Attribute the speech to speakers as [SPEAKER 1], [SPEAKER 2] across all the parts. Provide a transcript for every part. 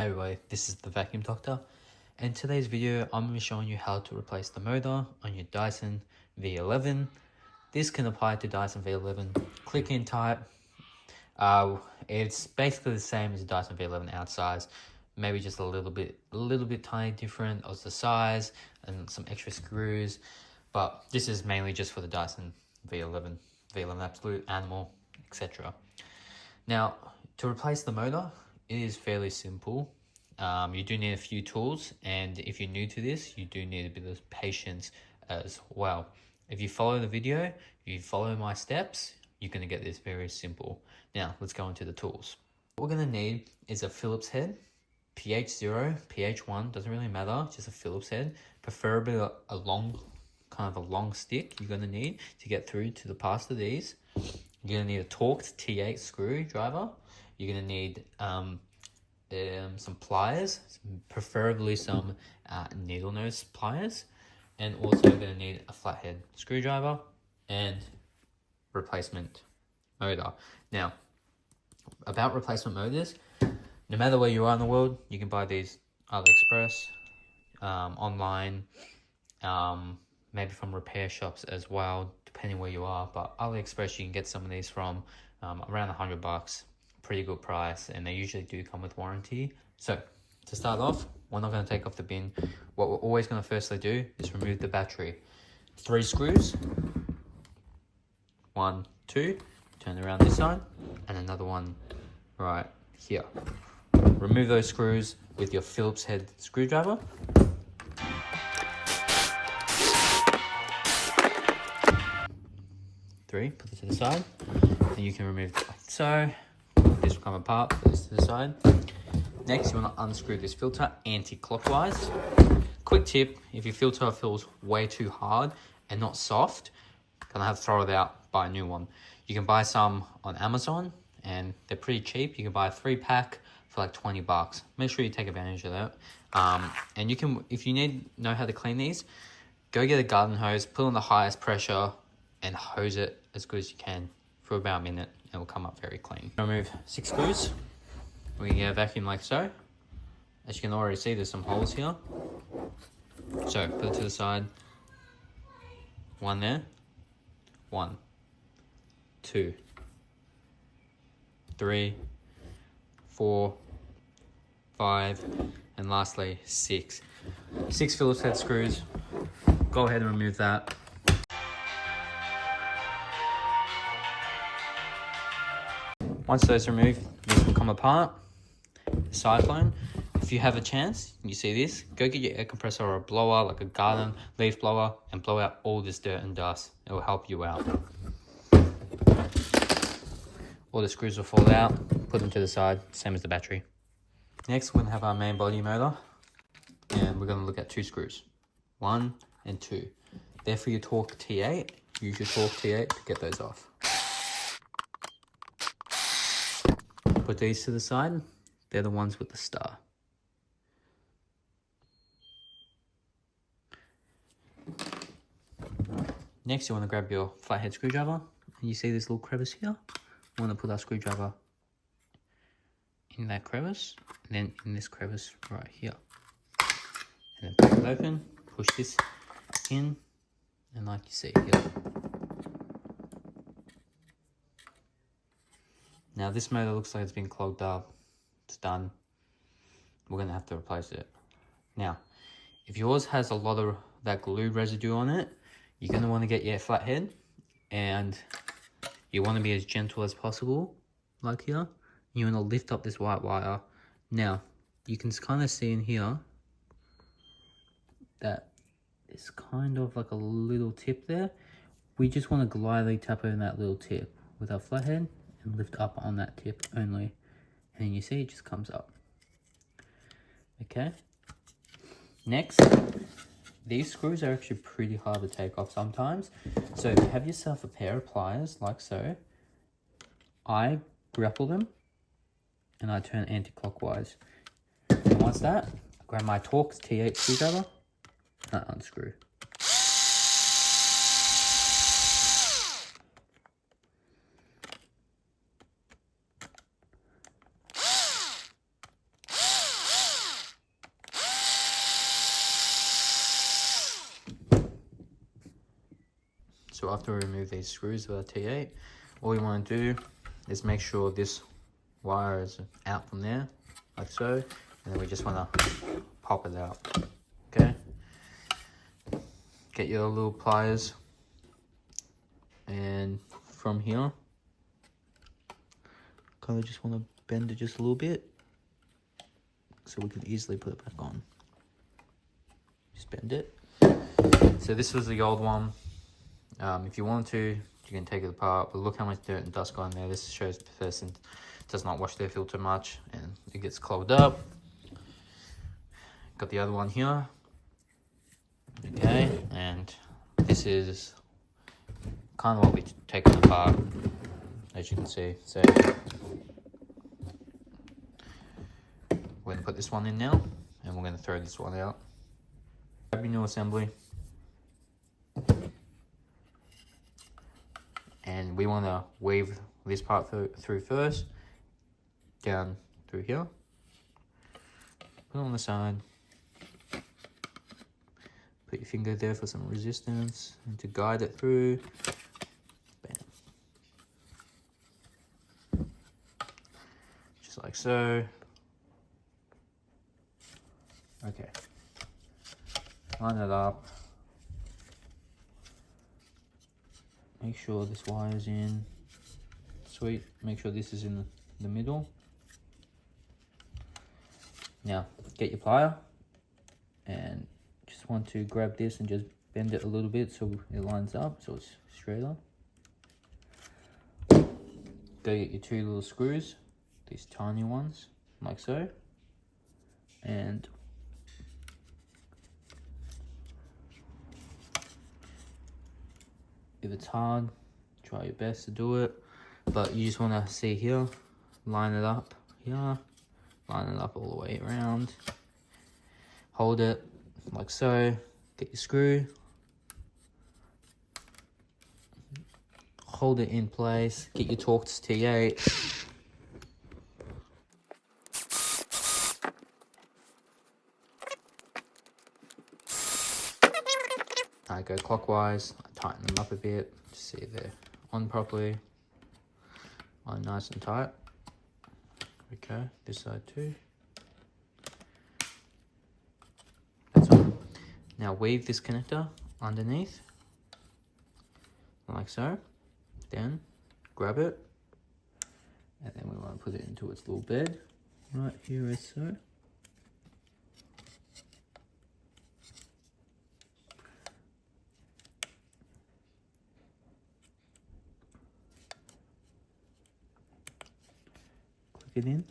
[SPEAKER 1] Hey everybody, this is the Vacuum Doctor. In today's video, I'm going to be showing you how to replace the motor on your Dyson V11. This can apply to Dyson V11 click-in type. It's basically the same as the Dyson V11 out size, maybe just a little bit tiny different as the size and some extra screws. But this is mainly just for the Dyson V11 Absolute, Animal, etc. Now, to replace the motor, it is fairly simple. You do need a few tools, and if you're new to this, you do need a bit of patience as well. If you follow the video, if you follow my steps, you're going to get this very simple. Now, let's go into the tools. What we're going to need is a Phillips head, pH0, pH1, doesn't really matter, just a Phillips head, preferably a long stick you're going to need to get through to the past of these. You're going to need a Torx T8 screwdriver. You're going to need some pliers, preferably some needle nose pliers, and also going to need a flathead screwdriver and replacement motor. Now, about replacement motors, no matter where you are in the world, you can buy these AliExpress, online, maybe from repair shops as well, depending where you are. But AliExpress, you can get some of these from around $100, pretty good price, and they usually do come with warranty. So to start off, we're not going to take off the bin. What we're always going to firstly do is remove the battery. 3 screws, 1, 2, turn around this side, and another one right here. Remove those screws with your Phillips head screwdriver. Three, put it to the side, and you can remove it like so. This will come apart, put this to the side. Next, you want to unscrew this filter anti-clockwise. Quick tip, if your filter feels way too hard and not soft, you're gonna have to throw it out, buy a new one. You can buy some on Amazon, and they're pretty cheap. You can buy a 3-pack for like $20. Make sure you take advantage of that. And you can, if you know how to clean these, go get a garden hose, put on the highest pressure, and hose it as good as you can for about a minute, and it will come up very clean. Remove 6 screws. We can get a vacuum like so. As you can already see, there's some holes here. So put it to the side. 1 there. 1, 2, 3, 4, 5, and lastly 6. 6 Phillips head screws. Go ahead and remove that. Once those are removed, this will come apart. The Cyclone, if you have a chance, you see this, go get your air compressor or a blower, like a garden leaf blower, and blow out all this dirt and dust. It will help you out. All the screws will fall out, put them to the side, same as the battery. Next, we're going to have our main body motor, and we're going to look at 2 screws, 1 and 2. They're for your Torx T8. Use your Torx T8 to get those off. Put these to the side. They're the ones with the star. Next, you want to grab your flathead screwdriver, and you see this little crevice here. We want to put our screwdriver in that crevice, and then in this crevice right here. And then push it open, push this in, and like you see here. Now this motor looks like it's been clogged up. It's done. We're going to have to replace it. Now, if yours has a lot of that glue residue on it, you're going to want to get your flathead, and you want to be as gentle as possible, like here. You want to lift up this white wire. Now, you can kind of see in here that it's kind of like a little tip there. We just want to glidely tap over that little tip with our flathead and lift up on that tip only, and then you see it just comes up. Okay, next, these screws are actually pretty hard to take off sometimes, so if you have yourself a pair of pliers like so, I grapple them and I turn anti-clockwise, and once that, I grab my Torx T8 screwdriver and I unscrew. So after we remove these screws with our T8, all you want to do is make sure this wire is out from there, like so, and then we just want to pop it out. Okay, get your little pliers, and from here, kind of just want to bend it just a little bit, so we can easily put it back on. Just bend it. So this was the old one. If you want to, you can take it apart, but look how much dirt and dust got in there. This shows the person does not wash their filter much and it gets clogged up. Got the other one here. Okay, and this is kind of what we take it apart, as you can see. So we're going to put this one in now, and we're going to throw this one out. Grab your new assembly. And we want to weave this part through first, down through here. Put it on the side. Put your finger there for some resistance and to guide it through. Bam. Just like so. Okay. Line it up. Make sure this wire is in. Sweet. Make sure this is in the middle. Now, get your plier and just want to grab this and just bend it a little bit so it lines up, so it's straighter. Go get your two little screws, these tiny ones, like so. And if it's hard, try your best to do it, but you just want to see here, line it up here, line it up all the way around, hold it like so, get your screw, hold it in place, get your Torx T8, I go clockwise, I tighten them up a bit, just see they're on properly, on nice and tight. Okay, this side too. That's on. Now weave this connector underneath, like so. Then grab it, and then we want to put it into its little bed, right here as so. It in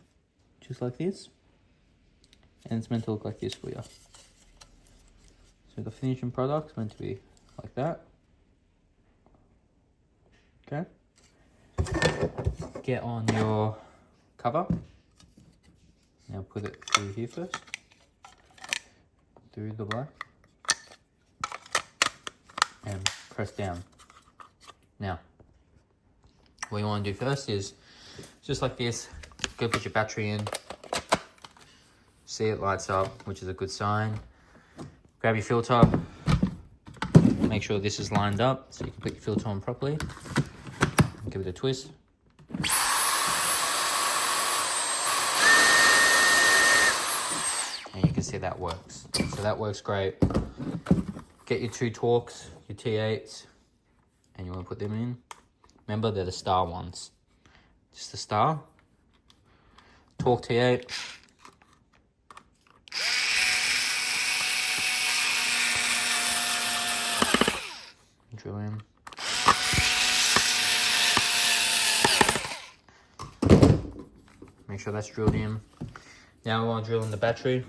[SPEAKER 1] just like this, and it's meant to look like this for you. So the finishing product's meant to be like that. Okay, get on your cover. Now put it through here first, through the black, and press down. Now what you want to do first is just like this. Go put your battery in, see it lights up, which is a good sign. Grab your filter, make sure this is lined up so you can put your filter on properly. Give it a twist. And you can see that works. So that works great. Get your two Torx, your T8s, and you want to put them in. Remember, they're the star ones. Just the star. Torx T8. Drill in. Make sure that's drilled in. Now we want to drill in the battery.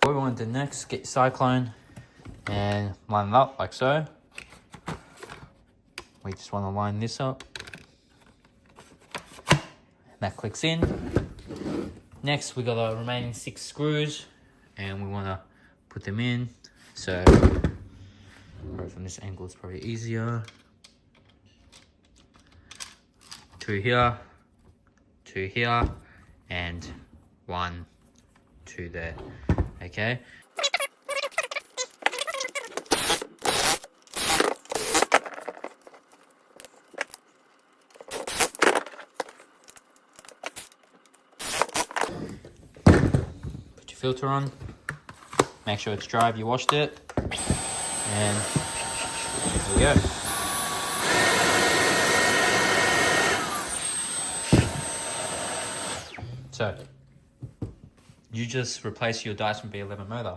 [SPEAKER 1] What we want to do next, get your Cyclone and line it up like so. We just want to line this up. That clicks in. Next, we got the remaining 6 screws, and we want to put them in. So, right from this angle, it's probably easier. 2 here, 2 here, and 1, 2 there. Okay. filter on. Make sure it's dry if you washed it. And there we go. So, you just replaced your Dyson V11 motor.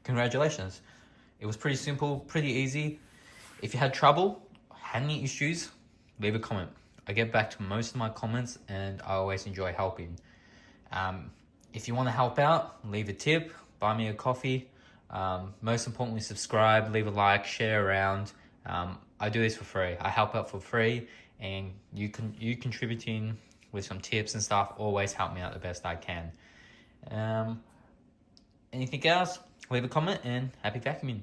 [SPEAKER 1] Congratulations. It was pretty simple, pretty easy. If you had trouble, had any issues, leave a comment. I get back to most of my comments and I always enjoy helping. If you want to help out, leave a tip, buy me a coffee. Most importantly, subscribe, leave a like, share around. I do this for free. I help out for free, and you contributing with some tips and stuff always help me out the best I can. Anything else? Leave a comment, and happy vacuuming.